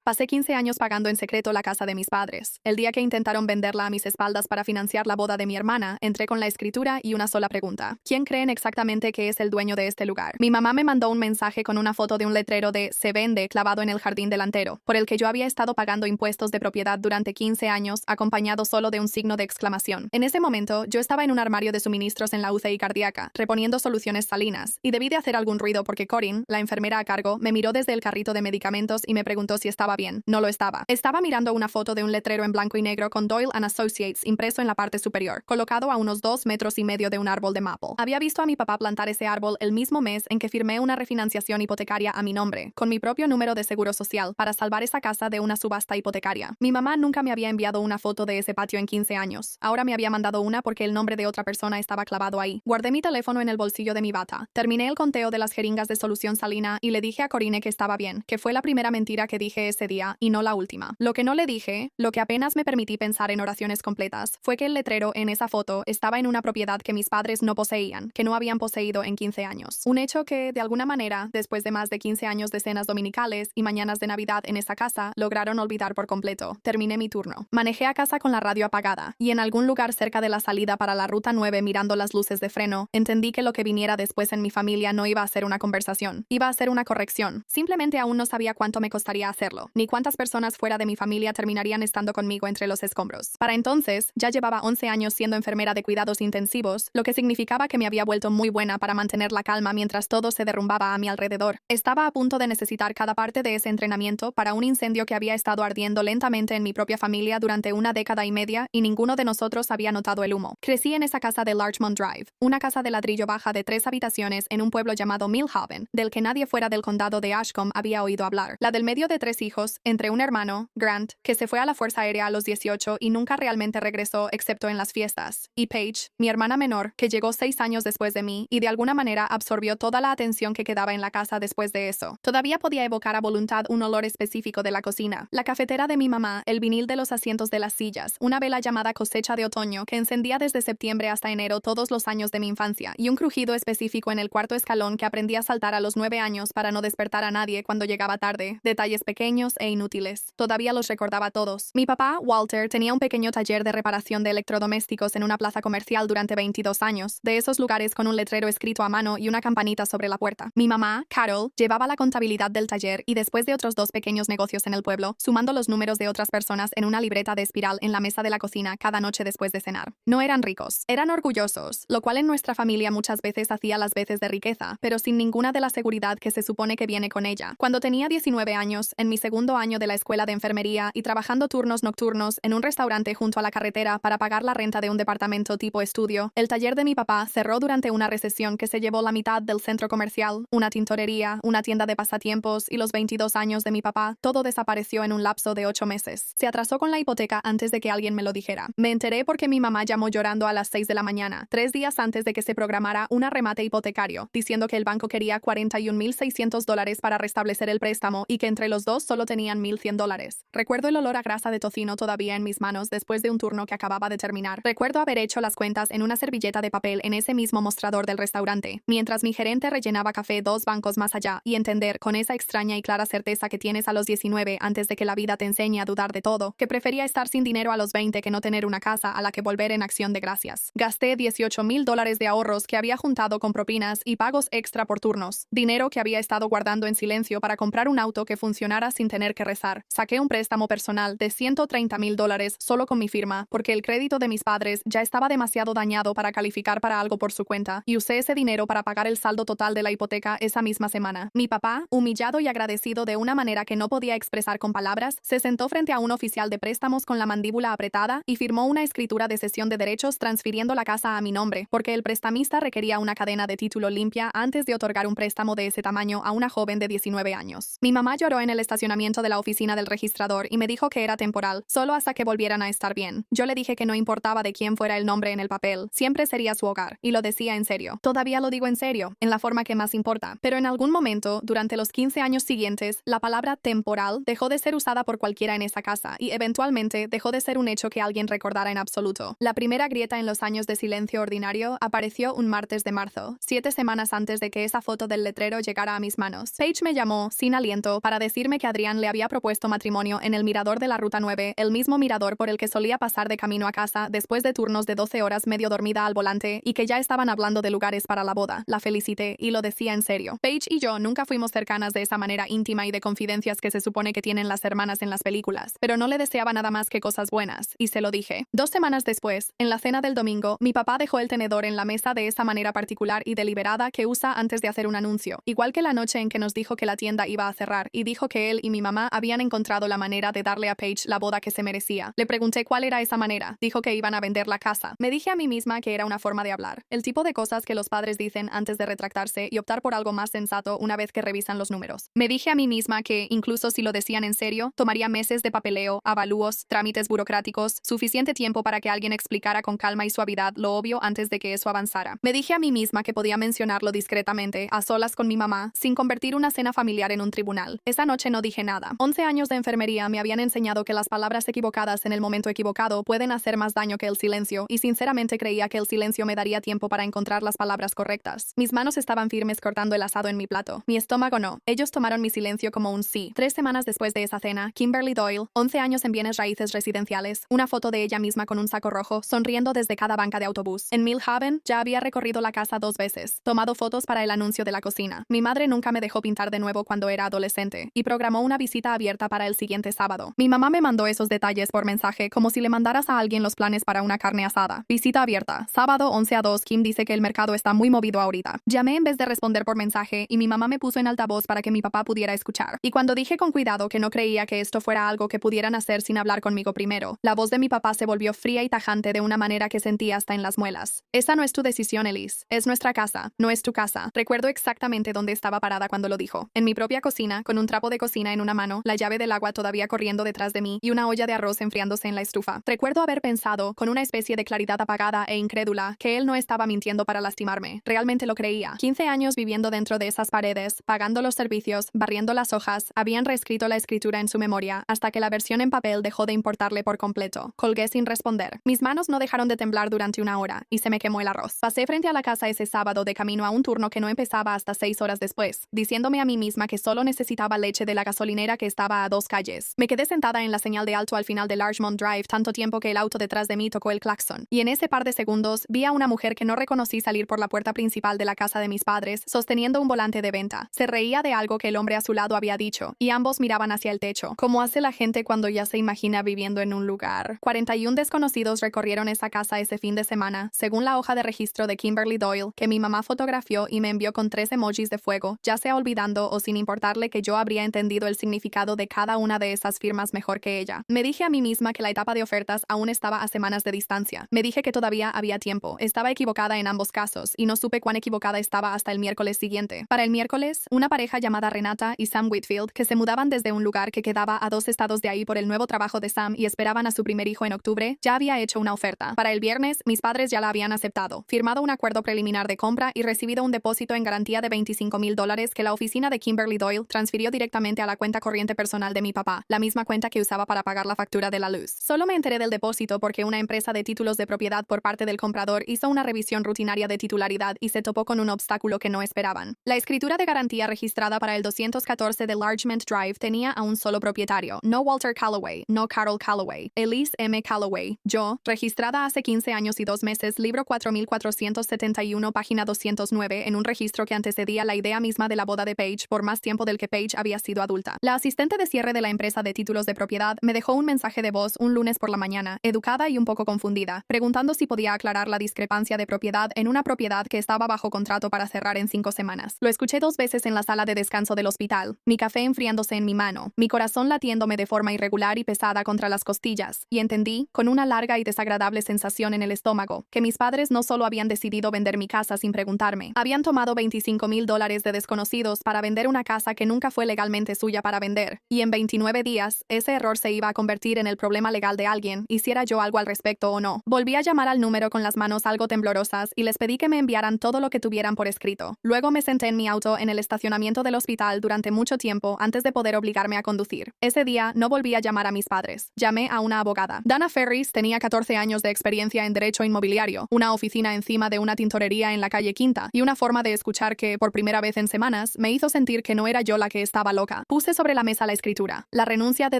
Pasé 15 años pagando en secreto la casa de mis padres. El día que intentaron venderla a mis espaldas para financiar la boda de mi hermana, entré con la escritura y una sola pregunta. ¿Quién creen exactamente que es el dueño de este lugar? Mi mamá me mandó un mensaje con una foto de un letrero de "Se vende" clavado en el jardín delantero, por el que yo había estado pagando impuestos de propiedad durante 15 años, acompañado solo de un signo de exclamación. En ese momento, yo estaba en un armario de suministros en la UCI cardíaca, reponiendo soluciones salinas, y debí de hacer algún ruido porque Corinne, la enfermera a cargo, me miró desde el carrito de medicamentos y me preguntó si estaba bien. No lo estaba. Estaba mirando una foto de un letrero en blanco y negro con Doyle and Associates impreso en la parte superior, colocado a unos 2,5 metros de un árbol de maple. Había visto a mi papá plantar ese árbol el mismo mes en que firmé una refinanciación hipotecaria a mi nombre, con mi propio número de seguro social, para salvar esa casa de una subasta hipotecaria. Mi mamá nunca me había enviado una foto de ese patio en 15 años. Ahora me había mandado una porque el nombre de otra persona estaba clavado ahí. Guardé mi teléfono en el bolsillo de mi bata. Terminé el conteo de las jeringas de solución salina y le dije a Corinne que estaba bien, que fue la primera mentira que dije ese día y no la última. Lo que no le dije, lo que apenas me permití pensar en oraciones completas, fue que el letrero en esa foto estaba en una propiedad que mis padres no poseían, que no habían poseído en 15 años. Un hecho que, de alguna manera, después de más de 15 años de cenas dominicales y mañanas de Navidad en esa casa, lograron olvidar por completo. Terminé mi turno. Manejé a casa con la radio apagada, y en algún lugar cerca de la salida para la ruta 9 mirando las luces de freno, entendí que lo que viniera después en mi familia no iba a ser una conversación, iba a ser una corrección. Simplemente aún no sabía cuánto me costaría hacerlo, ni cuántas personas fuera de mi familia terminarían estando conmigo entre los escombros. Para entonces, ya llevaba 11 años siendo enfermera de cuidados intensivos, lo que significaba que me había vuelto muy buena para mantener la calma mientras todo se derrumbaba a mi alrededor. Estaba a punto de necesitar cada parte de ese entrenamiento para un incendio que había estado ardiendo lentamente en mi propia familia durante una década y media, y ninguno de nosotros había notado el humo. Crecí en esa casa de Larchmont Drive, una casa de ladrillo baja de 3 habitaciones en un pueblo llamado Millhaven, del que nadie fuera del condado de Ashcombe había oído hablar. La del medio de 3 hijos, entre un hermano, Grant, que se fue a la Fuerza Aérea a los 18 y nunca realmente regresó excepto en las fiestas, y Paige, mi hermana menor, que llegó 6 años después de mí y de alguna manera absorbió toda la atención que quedaba en la casa después de eso. Todavía podía evocar a voluntad un olor específico de la cocina, la cafetera de mi mamá, el vinil de los asientos de las sillas, una vela llamada cosecha de otoño que encendía desde septiembre hasta enero todos los años de mi infancia, y un crujido específico en el cuarto escalón que aprendí a saltar a los 9 años para no despertar a nadie cuando llegaba tarde, detalles pequeños e inútiles. Todavía los recordaba todos. Mi papá, Walter, tenía un pequeño taller de reparación de electrodomésticos en una plaza comercial durante 22 años, de esos lugares con un letrero escrito a mano y una campanita sobre la puerta. Mi mamá, Carol, llevaba la contabilidad del taller y después de otros 2 pequeños negocios en el pueblo, sumando los números de otras personas en una libreta de espiral en la mesa de la cocina cada noche después de cenar. No eran ricos, eran orgullosos, lo cual en nuestra familia muchas veces hacía las veces de riqueza, pero sin ninguna de la seguridad que se supone que viene con ella. Cuando tenía 19 años, en mi segundo año de la escuela de enfermería y trabajando turnos nocturnos en un restaurante junto a la carretera para pagar la renta de un departamento tipo estudio, el taller de mi papá cerró durante una recesión que se llevó la mitad del centro comercial, una tintorería, una tienda de pasatiempos y los 22 años de mi papá. Todo desapareció en un lapso de 8 meses. Se atrasó con la hipoteca antes de que alguien me lo dijera. Me enteré porque mi mamá llamó llorando a las 6 de la mañana, 3 días antes de que se programara un remate hipotecario, diciendo que el banco quería $41,600 para restablecer el préstamo y que entre los dos solo tenían $1,100. Recuerdo el olor a grasa de tocino todavía en mis manos después de un turno que acababa de terminar. Recuerdo haber hecho las cuentas en una servilleta de papel en ese mismo mostrador del restaurante, mientras mi gerente rellenaba café 2 bancos más allá, y entender, con esa extraña y clara certeza que tienes a los 19 antes de que la vida te enseñe a dudar de todo, que prefería estar sin dinero a los 20 que no tener una casa a la que volver en acción de gracias. Gasté $18,000 de ahorros que había juntado con propinas y pagos extra por turnos, dinero que había estado guardando en silencio para comprar un auto que funcionara sin tener que rezar. Saqué un préstamo personal de $130,000 solo con mi firma, porque el crédito de mis padres ya estaba demasiado dañado para calificar para algo por su cuenta, y usé ese dinero para pagar el saldo total de la hipoteca esa misma semana. Mi papá, humillado y agradecido de una manera que no podía expresar con palabras, se sentó frente a un oficial de préstamos con la mandíbula apretada y firmó una escritura de cesión de derechos transfiriendo la casa a mi nombre, porque el prestamista requería una cadena de título limpia antes de otorgar un préstamo de ese tamaño a una joven de 19 años. Mi mamá lloró en el estacionamiento de la oficina del registrador y me dijo que era temporal, solo hasta que volvieran a estar bien. Yo le dije que no importaba de quién fuera el nombre en el papel, siempre sería su hogar, y lo decía en serio. Todavía lo digo en serio, en la forma que más importa. Pero en algún momento, durante los 15 años siguientes, la palabra temporal dejó de ser usada por cualquiera en esa casa y eventualmente dejó de ser un hecho que alguien recordara en absoluto. La primera grieta en los años de silencio ordinario apareció un martes de marzo, 7 semanas antes de que esa foto del letrero llegara a mis manos. Paige me llamó, sin aliento, para decirme que Adrián Ryan le había propuesto matrimonio en el mirador de la Ruta 9, el mismo mirador por el que solía pasar de camino a casa después de turnos de 12 horas medio dormida al volante, y que ya estaban hablando de lugares para la boda. La felicité y lo decía en serio. Paige y yo nunca fuimos cercanas de esa manera íntima y de confidencias que se supone que tienen las hermanas en las películas, pero no le deseaba nada más que cosas buenas, y se lo dije. 2 semanas después, en la cena del domingo, mi papá dejó el tenedor en la mesa de esa manera particular y deliberada que usa antes de hacer un anuncio, igual que la noche en que nos dijo que la tienda iba a cerrar, y dijo que él y mi mamá habían encontrado la manera de darle a Paige la boda que se merecía. Le pregunté cuál era esa manera. Dijo que iban a vender la casa. Me dije a mí misma que era una forma de hablar, el tipo de cosas que los padres dicen antes de retractarse y optar por algo más sensato una vez que revisan los números. Me dije a mí misma que, incluso si lo decían en serio, tomaría meses de papeleo, avalúos, trámites burocráticos, suficiente tiempo para que alguien explicara con calma y suavidad lo obvio antes de que eso avanzara. Me dije a mí misma que podía mencionarlo discretamente, a solas con mi mamá, sin convertir una cena familiar en un tribunal. Esa noche no dije nada. 11 años de enfermería me habían enseñado que las palabras equivocadas en el momento equivocado pueden hacer más daño que el silencio, y sinceramente creía que el silencio me daría tiempo para encontrar las palabras correctas. Mis manos estaban firmes cortando el asado en mi plato. Mi estómago no. Ellos tomaron mi silencio como un sí. 3 semanas después de esa cena, Kimberly Doyle, 11 años en bienes raíces residenciales, una foto de ella misma con un saco rojo, sonriendo desde cada banca de autobús. En Millhaven, ya había recorrido la casa 2 veces, tomado fotos para el anuncio de la cocina. Mi madre nunca me dejó pintar de nuevo cuando era adolescente, y programó una visita abierta para el siguiente sábado. Mi mamá me mandó esos detalles por mensaje, como si le mandaras a alguien los planes para una carne asada. Visita abierta. Sábado 11 a 2, Kim dice que el mercado está muy movido ahorita. Llamé en vez de responder por mensaje, y mi mamá me puso en altavoz para que mi papá pudiera escuchar. Y cuando dije con cuidado que no creía que esto fuera algo que pudieran hacer sin hablar conmigo primero, la voz de mi papá se volvió fría y tajante de una manera que sentí hasta en las muelas. Esa no es tu decisión, Elise. Es nuestra casa, no es tu casa. Recuerdo exactamente dónde estaba parada cuando lo dijo. En mi propia cocina, con un trapo de cocina en una mano, la llave del agua todavía corriendo detrás de mí y una olla de arroz enfriándose en la estufa. Recuerdo haber pensado, con una especie de claridad apagada e incrédula, que él no estaba mintiendo para lastimarme. Realmente lo creía. 15 años viviendo dentro de esas paredes, pagando los servicios, barriendo las hojas, habían reescrito la escritura en su memoria, hasta que la versión en papel dejó de importarle por completo. Colgué sin responder. Mis manos no dejaron de temblar durante una hora, y se me quemó el arroz. Pasé frente a la casa ese sábado de camino a un turno que no empezaba hasta 6 horas después, diciéndome a mí misma que solo necesitaba leche de la gasolinera que estaba a 2 calles. Me quedé sentada en la señal de alto al final de Larchmont Drive tanto tiempo que el auto detrás de mí tocó el claxon, y en ese par de segundos vi a una mujer que no reconocí salir por la puerta principal de la casa de mis padres, sosteniendo un volante de venta. Se reía de algo que el hombre a su lado había dicho, y ambos miraban hacia el techo, como hace la gente cuando ya se imagina viviendo en un lugar. 41 desconocidos recorrieron esa casa ese fin de semana, según la hoja de registro de Kimberly Doyle, que mi mamá fotografió y me envió con 3 emojis de fuego, ya sea olvidando o sin importarle que yo habría entendido el significado de cada una de esas firmas mejor que ella. Me dije a mí misma que la etapa de ofertas aún estaba a semanas de distancia. Me dije que todavía había tiempo. Estaba equivocada en ambos casos, y no supe cuán equivocada estaba hasta el miércoles siguiente. Para el miércoles, una pareja llamada Renata y Sam Whitfield, que se mudaban desde un lugar que quedaba a 2 estados de ahí por el nuevo trabajo de Sam y esperaban a su primer hijo en octubre, ya había hecho una oferta. Para el viernes, mis padres ya la habían aceptado, firmado un acuerdo preliminar de compra y recibido un depósito en garantía de $25,000 que la oficina de Kimberly Doyle transfirió directamente a la cuenta corriente personal de mi papá, la misma cuenta que usaba para pagar la factura de la luz. Solo me enteré del depósito porque una empresa de títulos de propiedad por parte del comprador hizo una revisión rutinaria de titularidad y se topó con un obstáculo que no esperaban. La escritura de garantía registrada para el 214 de Larchmont Drive tenía a un solo propietario, no Walter Calloway, no Carol Calloway, Elise M. Calloway, yo, registrada hace 15 años y 2 meses, libro 4471, página 209, en un registro que antecedía la idea misma de la boda de Paige por más tiempo del que Paige había sido adulta. La asistente de cierre de la empresa de títulos de propiedad me dejó un mensaje de voz un lunes por la mañana, educada y un poco confundida, preguntando si podía aclarar la discrepancia de propiedad en una propiedad que estaba bajo contrato para cerrar en 5 semanas. Lo escuché 2 veces en la sala de descanso del hospital, mi café enfriándose en mi mano, mi corazón latiéndome de forma irregular y pesada contra las costillas, y entendí, con una larga y desagradable sensación en el estómago, que mis padres no solo habían decidido vender mi casa sin preguntarme, habían tomado $25,000 de desconocidos para vender una casa que nunca fue legalmente suya para vender, y en 29 días, ese error se iba a convertir en el problema legal de alguien, hiciera yo algo al respecto o no. Volví a llamar al número con las manos algo temblorosas y les pedí que me enviaran todo lo que tuvieran por escrito. Luego me senté en mi auto en el estacionamiento del hospital durante mucho tiempo antes de poder obligarme a conducir. Ese día no volví a llamar a mis padres. Llamé a una abogada. Dana Ferris tenía 14 años de experiencia en derecho inmobiliario, una oficina encima de una tintorería en la calle Quinta, y una forma de escuchar que, por primera vez en semanas, me hizo sentir que no era yo la que estaba loca. Puse sobre la mesa la escritura, la renuncia de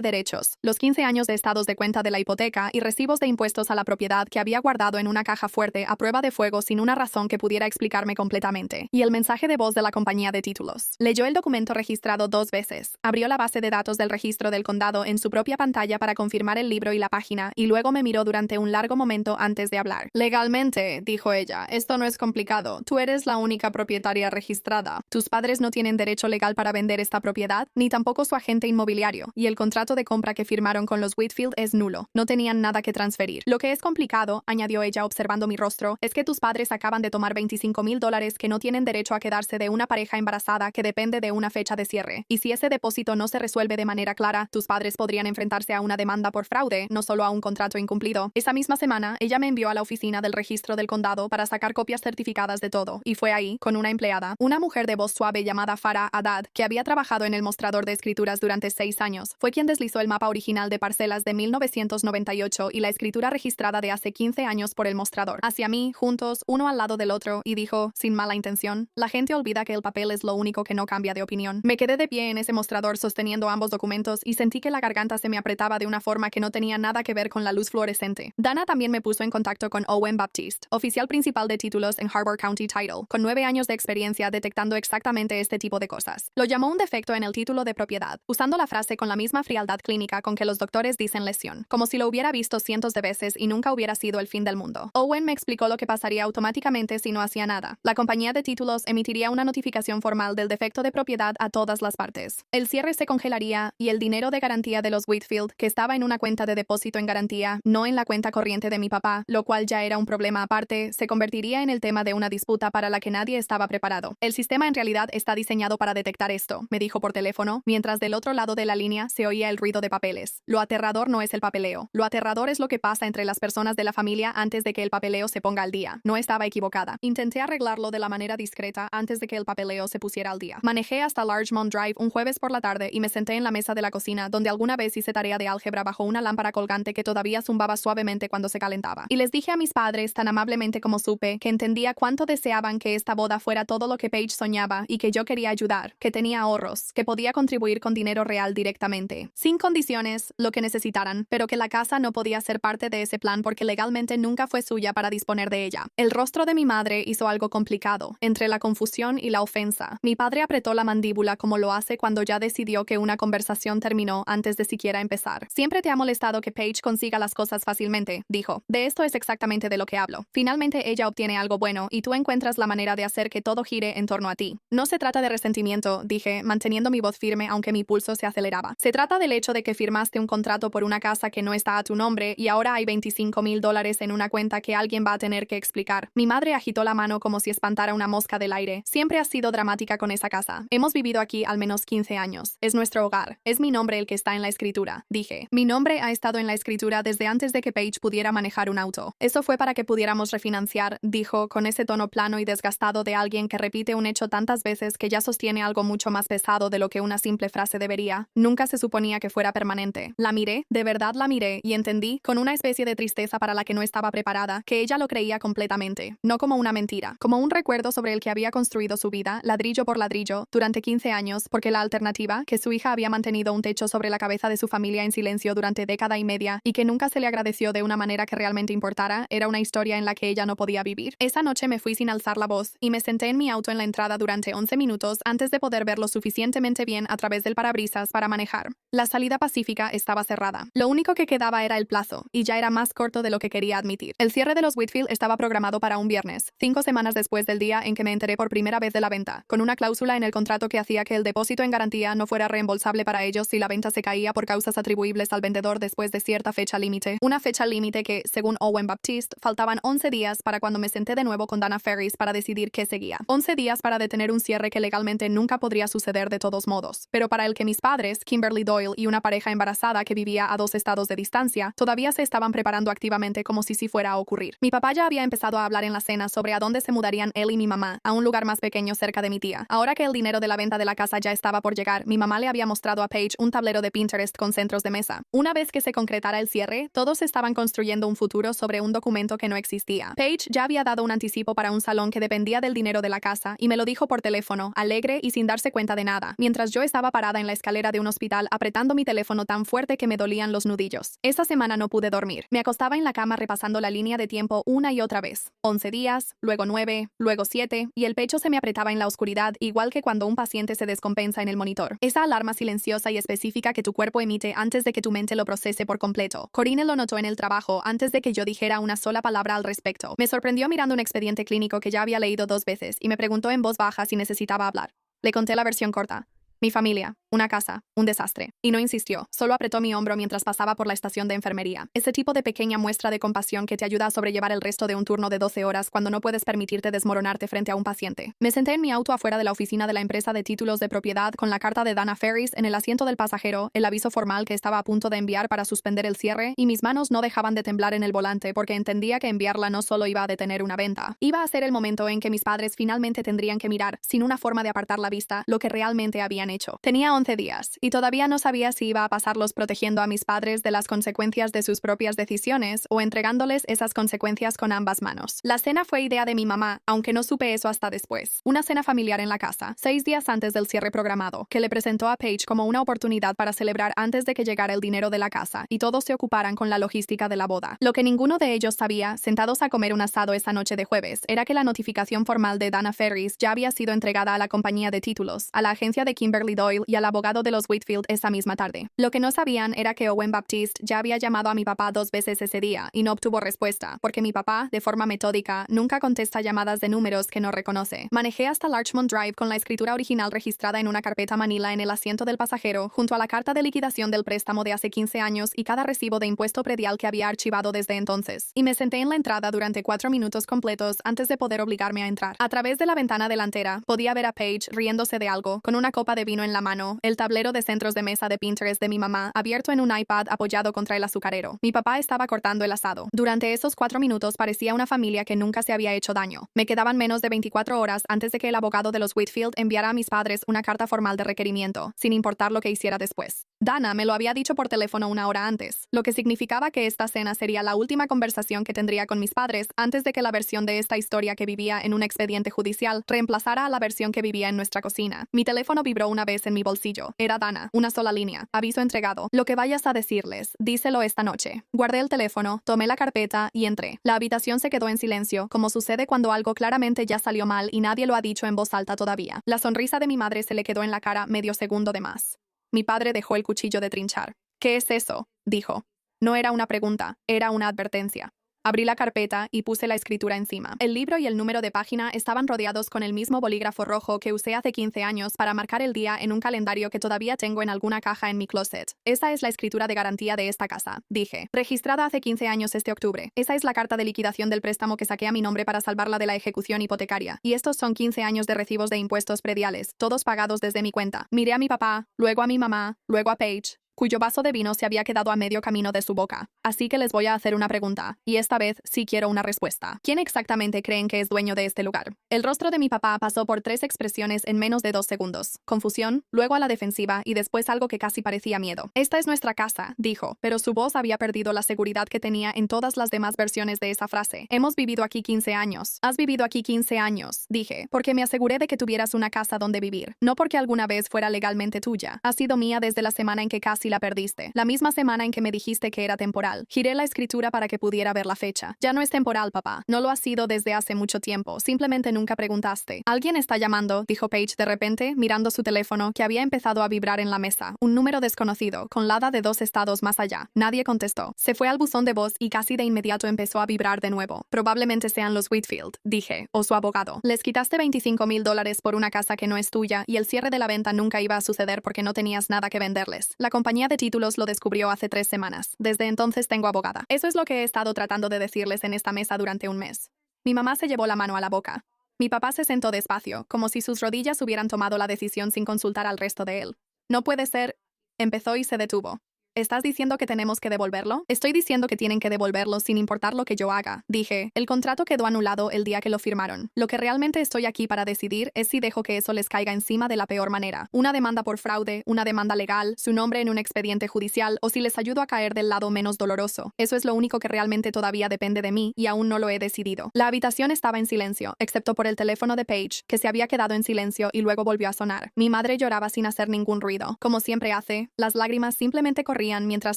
derechos, los 15 años de estados de cuenta de la hipoteca y recibos de impuestos a la propiedad que había guardado en una caja fuerte a prueba de fuego sin una razón que pudiera explicarme completamente, y el mensaje de voz de la compañía de títulos. Leyó el documento registrado 2 veces, abrió la base de datos del registro del condado en su propia pantalla para confirmar el libro y la página, y luego me miró durante un largo momento antes de hablar. Legalmente, dijo ella, esto no es complicado. Tú eres la única propietaria registrada. Tus padres no tienen derecho legal para vender esta propiedad, ni tampoco su agente inmobiliario, y el contrato de compra que firmaron con los Whitfield es nulo. No tenían nada que transferir. Lo que es complicado, añadió ella observando mi rostro, es que tus padres acaban de tomar $25,000 que no tienen derecho a quedarse de una pareja embarazada que depende de una fecha de cierre. Y si ese depósito no se resuelve de manera clara, tus padres podrían enfrentarse a una demanda por fraude, no solo a un contrato incumplido. Esa misma semana, ella me envió a la oficina del registro del condado para sacar copias certificadas de todo, y fue ahí, con una empleada, una mujer de voz suave llamada Farah Haddad, que había trabajado en el mostrador de escrituras durante 6 años, fue quien deslizó el mapa original de parcelas de 1998 y la escritura registrada de hace 15 años por el mostrador, hacia mí, juntos, uno al lado del otro, y dijo, sin mala intención, la gente olvida que el papel es lo único que no cambia de opinión. Me quedé de pie en ese mostrador sosteniendo ambos documentos y sentí que la garganta se me apretaba de una forma que no tenía nada que ver con la luz fluorescente. Dana también me puso en contacto con Owen Baptiste, oficial principal de títulos en Harbor County Title, con 9 años de experiencia detectando exactamente este tipo de cosas. Lo llamó un defecto en el título de propiedad, usando la frase con la misma frialdad clínica con que los doctores dicen lesión, como si lo hubiera visto cientos de veces y nunca hubiera sido el fin del mundo. Owen me explicó lo que pasaría automáticamente si no hacía nada. La compañía de títulos emitiría una notificación formal del defecto de propiedad a todas las partes. El cierre se congelaría y el dinero de garantía de los Whitfield, que estaba en una cuenta de depósito en garantía, no en la cuenta corriente de mi papá, lo cual ya era un problema aparte, se convertiría en el tema de una disputa para la que nadie estaba preparado. El sistema en realidad está diseñado para detectar esto, me dijo por teléfono, mientras del otro lado de la línea se oía el ruido de papeles. Lo aterrador no es el papeleo. Lo aterrador es lo que pasa entre las personas de la familia antes de que el papeleo se ponga al día. No estaba equivocada. Intenté arreglarlo de la manera discreta antes de que el papeleo se pusiera al día. Manejé hasta Larchmont Drive un jueves por la tarde y me senté en la mesa de la cocina donde alguna vez hice tarea de álgebra bajo una lámpara colgante que todavía zumbaba suavemente cuando se calentaba. Y les dije a mis padres tan amablemente como supe que entendía cuánto deseaban que esta boda fuera todo lo que Paige soñaba y que yo quería ayudar, que tenía ahorros, que podía contribuir con dinero real directamente, sin condiciones, lo que necesitaran, pero que la casa no podía ser parte de ese plan porque legalmente nunca fue suya para disponer de ella. El rostro de mi madre hizo algo complicado, entre la confusión y la ofensa. Mi padre apretó la mandíbula como lo hace cuando ya decidió que una conversación terminó antes de siquiera empezar. Siempre te ha molestado que Paige consiga las cosas fácilmente, dijo. De esto es exactamente de lo que hablo. Finalmente ella obtiene algo bueno y tú encuentras la manera de hacer que todo gire en torno a ti. No se trata de resentimiento, dije, manteniendo mi voz firme aunque mi pulso se aceleraba. Se trata del hecho de que firmaste un contrato por una casa que no está a tu nombre y ahora hay $25,000 en una cuenta que alguien va a tener que explicar. Mi madre agitó la mano como si espantara una mosca del aire. Siempre has sido dramática con esa casa. Hemos vivido aquí al menos 15 años. Es nuestro hogar. Es mi nombre el que está en la escritura, dije. Mi nombre ha estado en la escritura desde antes de que Paige pudiera manejar un auto. Eso fue para que pudiéramos refinanciar, dijo, con ese tono plano y desgastado de alguien que repite un hecho tantas veces que ya sostiene algo mucho más pesado de lo que una simple frase debería. Nunca se suponía que fuera permanente. La miré, de verdad la miré, y entendí, con una especie de tristeza para la que no estaba preparada, que ella lo creía completamente, no como una mentira, como un recuerdo sobre el que había construido su vida, ladrillo por ladrillo, durante 15 años, porque la alternativa, que su hija había mantenido un techo sobre la cabeza de su familia en silencio durante década y media, y que nunca se le agradeció de una manera que realmente importara, era una historia en la que ella no podía vivir. Esa noche me fui sin alzar la voz, y me senté en mi auto en la entrada durante 11 minutos antes de poder ver lo suficientemente bien a través del parabrisas para manejar. La salida pacífica estaba cerrada. Lo único que quedaba era el plazo, y ya era más corto de lo que quería admitir. El cierre de los Whitfield estaba programado para un viernes, 5 semanas después del día en que me enteré por primera vez de la venta, con una cláusula en el contrato que hacía que el depósito en garantía no fuera reembolsable para ellos si la venta se caía por causas atribuibles al vendedor después de cierta fecha límite. Una fecha límite que, según Owen Baptiste, faltaban 11 días para cuando me senté de nuevo con Dana Ferris para decidir qué seguía. 11 días para detener un cierre que legalmente nunca podría suceder de todos modos, pero para el que mis padres, Kimberly Doyle y una pareja embarazada que vivía a 2 estados de distancia, todavía se estaban preparando activamente como si sí fuera a ocurrir. Mi papá ya había empezado a hablar en la cena sobre a dónde se mudarían él y mi mamá, a un lugar más pequeño cerca de mi tía. Ahora que el dinero de la venta de la casa ya estaba por llegar, mi mamá le había mostrado a Paige un tablero de Pinterest con centros de mesa. Una vez que se concretara el cierre, todos estaban construyendo un futuro sobre un documento que no existía. Paige ya había dado un anticipo para un salón que dependía del dinero de la casa y me lo dijo por teléfono, alegre y sin darse cuenta de nada, mientras yo estaba parada en la escalera de un hospital apretando mi teléfono tan fuerte que me dolían los nudillos. Esa semana no pude dormir. Me acostaba en la cama repasando la línea de tiempo una y otra vez. 11 días, luego 9, luego 7, y el pecho se me apretaba en la oscuridad, igual que cuando un paciente se descompensa en el monitor. Esa alarma silenciosa y específica que tu cuerpo emite antes de que tu mente lo procese por completo. Corinne lo notó en el trabajo antes de que yo dijera una sola palabra al respecto. Me sorprendió mirando un expediente clínico que ya había leído 2 veces y me preguntó en voz baja si necesitaba hablar. Le conté la versión corta. Mi familia, una casa, un desastre. Y no insistió, solo apretó mi hombro mientras pasaba por la estación de enfermería. Ese tipo de pequeña muestra de compasión que te ayuda a sobrellevar el resto de un turno de 12 horas cuando no puedes permitirte desmoronarte frente a un paciente. Me senté en mi auto afuera de la oficina de la empresa de títulos de propiedad con la carta de Dana Ferris en el asiento del pasajero, el aviso formal que estaba a punto de enviar para suspender el cierre, y mis manos no dejaban de temblar en el volante porque entendía que enviarla no solo iba a detener una venta. Iba a ser el momento en que mis padres finalmente tendrían que mirar, sin una forma de apartar la vista, lo que realmente habían hecho. Tenía 11 días, y todavía no sabía si iba a pasarlos protegiendo a mis padres de las consecuencias de sus propias decisiones o entregándoles esas consecuencias con ambas manos. La cena fue idea de mi mamá, aunque no supe eso hasta después. Una cena familiar en la casa, 6 días antes del cierre programado, que le presentó a Paige como una oportunidad para celebrar antes de que llegara el dinero de la casa y todos se ocuparan con la logística de la boda. Lo que ninguno de ellos sabía, sentados a comer un asado esa noche de jueves, era que la notificación formal de Dana Ferris ya había sido entregada a la compañía de títulos, a la agencia de Kimberly Doyle y al abogado de los Whitfield esa misma tarde. Lo que no sabían era que Owen Baptiste ya había llamado a mi papá 2 veces ese día y no obtuvo respuesta, porque mi papá, de forma metódica, nunca contesta llamadas de números que no reconoce. Manejé hasta Larchmont Drive con la escritura original registrada en una carpeta manila en el asiento del pasajero, junto a la carta de liquidación del préstamo de hace 15 años y cada recibo de impuesto predial que había archivado desde entonces. Y me senté en la entrada durante 4 minutos completos antes de poder obligarme a entrar. A través de la ventana delantera, podía ver a Paige riéndose de algo, con una copa de vino en la mano, el tablero de centros de mesa de Pinterest de mi mamá abierto en un iPad apoyado contra el azucarero. Mi papá estaba cortando el asado. Durante esos 4 minutos parecía una familia que nunca se había hecho daño. Me quedaban menos de 24 horas antes de que el abogado de los Whitfield enviara a mis padres una carta formal de requerimiento, sin importar lo que hiciera después. Dana me lo había dicho por teléfono 1 hora antes, lo que significaba que esta cena sería la última conversación que tendría con mis padres antes de que la versión de esta historia que vivía en un expediente judicial reemplazara a la versión que vivía en nuestra cocina. Mi teléfono vibró una vez en mi bolsillo. Era Dana, una sola línea. Aviso entregado. Lo que vayas a decirles, díselo esta noche. Guardé el teléfono, tomé la carpeta y entré. La habitación se quedó en silencio, como sucede cuando algo claramente ya salió mal y nadie lo ha dicho en voz alta todavía. La sonrisa de mi madre se le quedó en la cara medio segundo de más. Mi padre dejó el cuchillo de trinchar. ¿Qué es eso?, dijo. No era una pregunta, era una advertencia. Abrí la carpeta y puse la escritura encima. El libro y el número de página estaban rodeados con el mismo bolígrafo rojo que usé hace 15 años para marcar el día en un calendario que todavía tengo en alguna caja en mi closet. Esa es la escritura de garantía de esta casa, dije. Registrada hace 15 años este octubre. Esa es la carta de liquidación del préstamo que saqué a mi nombre para salvarla de la ejecución hipotecaria. Y estos son 15 años de recibos de impuestos prediales, todos pagados desde mi cuenta. Miré a mi papá, luego a mi mamá, luego a Paige, cuyo vaso de vino se había quedado a medio camino de su boca. Así que les voy a hacer una pregunta, y esta vez sí quiero una respuesta. ¿Quién exactamente creen que es dueño de este lugar? El rostro de mi papá pasó por 3 expresiones en menos de 2 segundos. Confusión, luego a la defensiva y después algo que casi parecía miedo. Esta es nuestra casa, dijo, pero su voz había perdido la seguridad que tenía en todas las demás versiones de esa frase. Hemos vivido aquí 15 años. Has vivido aquí 15 años, dije, porque me aseguré de que tuvieras una casa donde vivir. No porque alguna vez fuera legalmente tuya. Ha sido mía desde la semana en que casi la perdiste. La misma semana en que me dijiste que era temporal. Giré la escritura para que pudiera ver la fecha. Ya no es temporal, papá. No lo ha sido desde hace mucho tiempo. Simplemente nunca preguntaste. Alguien está llamando, dijo Paige de repente, mirando su teléfono, que había empezado a vibrar en la mesa. Un número desconocido, con lada de 2 estados más allá. Nadie contestó. Se fue al buzón de voz y casi de inmediato empezó a vibrar de nuevo. Probablemente sean los Whitfield, dije, o su abogado. Les quitaste $25,000 por una casa que no es tuya y el cierre de la venta nunca iba a suceder porque no tenías nada que venderles. La compañía de títulos lo descubrió hace 3 semanas. Desde entonces tengo abogada. Eso es lo que he estado tratando de decirles en esta mesa durante un mes. Mi mamá se llevó la mano a la boca. Mi papá se sentó despacio, como si sus rodillas hubieran tomado la decisión sin consultar al resto de él. No puede ser, empezó y se detuvo. ¿Estás diciendo que tenemos que devolverlo? Estoy diciendo que tienen que devolverlo sin importar lo que yo haga. Dije, el contrato quedó anulado el día que lo firmaron. Lo que realmente estoy aquí para decidir es si dejo que eso les caiga encima de la peor manera. Una demanda por fraude, una demanda legal, su nombre en un expediente judicial, o si les ayudo a caer del lado menos doloroso. Eso es lo único que realmente todavía depende de mí y aún no lo he decidido. La habitación estaba en silencio, excepto por el teléfono de Paige, que se había quedado en silencio y luego volvió a sonar. Mi madre lloraba sin hacer ningún ruido. Como siempre hace, las lágrimas simplemente corrían mientras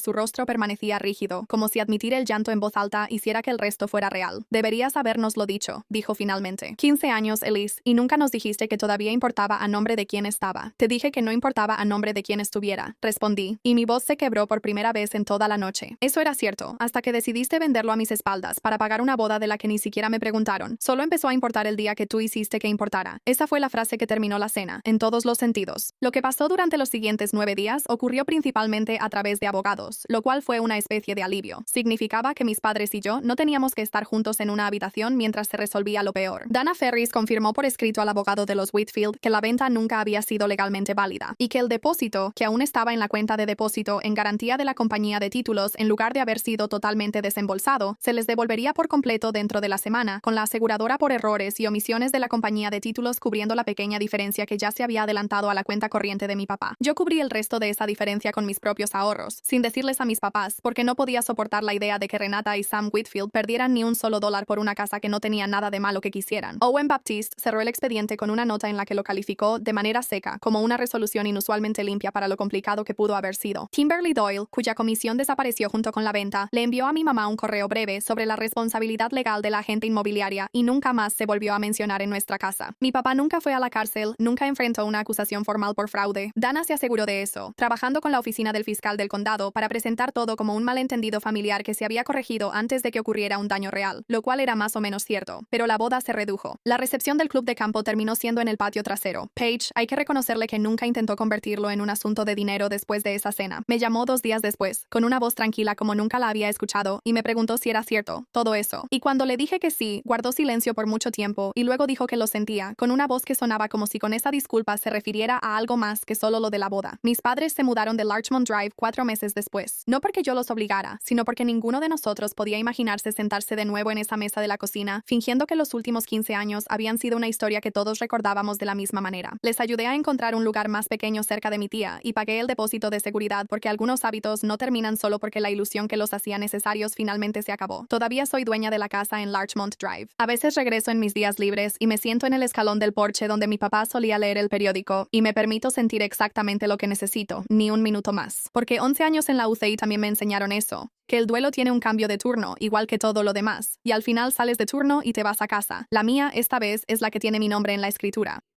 su rostro permanecía rígido, como si admitir el llanto en voz alta hiciera que el resto fuera real. Deberías habernoslo dicho, dijo finalmente. 15 años, Elise, y nunca nos dijiste que todavía importaba a nombre de quién estaba. Te dije que no importaba a nombre de quién estuviera, respondí, y mi voz se quebró por primera vez en toda la noche. Eso era cierto, hasta que decidiste venderlo a mis espaldas para pagar una boda de la que ni siquiera me preguntaron. Solo empezó a importar el día que tú hiciste que importara. Esa fue la frase que terminó la cena, en todos los sentidos. Lo que pasó durante los siguientes 9 días ocurrió principalmente a través de abogados, lo cual fue una especie de alivio. Significaba que mis padres y yo no teníamos que estar juntos en una habitación mientras se resolvía lo peor. Dana Ferris confirmó por escrito al abogado de los Whitfield que la venta nunca había sido legalmente válida y que el depósito, que aún estaba en la cuenta de depósito en garantía de la compañía de títulos en lugar de haber sido totalmente desembolsado, se les devolvería por completo dentro de la semana, con la aseguradora por errores y omisiones de la compañía de títulos cubriendo la pequeña diferencia que ya se había adelantado a la cuenta corriente de mi papá. Yo cubrí el resto de esa diferencia con mis propios ahorros, sin decirles a mis papás, porque no podía soportar la idea de que Renata y Sam Whitfield perdieran ni un solo dólar por una casa que no tenía nada de malo que quisieran. Owen Baptiste cerró el expediente con una nota en la que lo calificó de manera seca, como una resolución inusualmente limpia para lo complicado que pudo haber sido. Kimberly Doyle, cuya comisión desapareció junto con la venta, le envió a mi mamá un correo breve sobre la responsabilidad legal de la agente inmobiliaria y nunca más se volvió a mencionar en nuestra casa. Mi papá nunca fue a la cárcel, nunca enfrentó una acusación formal por fraude. Dana se aseguró de eso, trabajando con la oficina del fiscal del condado para presentar todo como un malentendido familiar que se había corregido antes de que ocurriera un daño real, lo cual era más o menos cierto, pero la boda se redujo. La recepción del club de campo terminó siendo en el patio trasero. Paige, hay que reconocerle que nunca intentó convertirlo en un asunto de dinero después de esa cena. Me llamó 2 días después, con una voz tranquila como nunca la había escuchado, y me preguntó si era cierto, todo eso. Y cuando le dije que sí, guardó silencio por mucho tiempo, y luego dijo que lo sentía, con una voz que sonaba como si con esa disculpa se refiriera a algo más que solo lo de la boda. Mis padres se mudaron de Larchmont Drive 4 meses después. No porque yo los obligara, sino porque ninguno de nosotros podía imaginarse sentarse de nuevo en esa mesa de la cocina, fingiendo que los últimos 15 años habían sido una historia que todos recordábamos de la misma manera. Les ayudé a encontrar un lugar más pequeño cerca de mi tía, y pagué el depósito de seguridad porque algunos hábitos no terminan solo porque la ilusión que los hacía necesarios finalmente se acabó. Todavía soy dueña de la casa en Larchmont Drive. A veces regreso en mis días libres y me siento en el escalón del porche donde mi papá solía leer el periódico, y me permito sentir exactamente lo que necesito, ni un minuto más. Porque 11 años en la UCI también me enseñaron eso, que el duelo tiene un cambio de turno, igual que todo lo demás, y al final sales de turno y te vas a casa. La mía, esta vez, es la que tiene mi nombre en la escritura.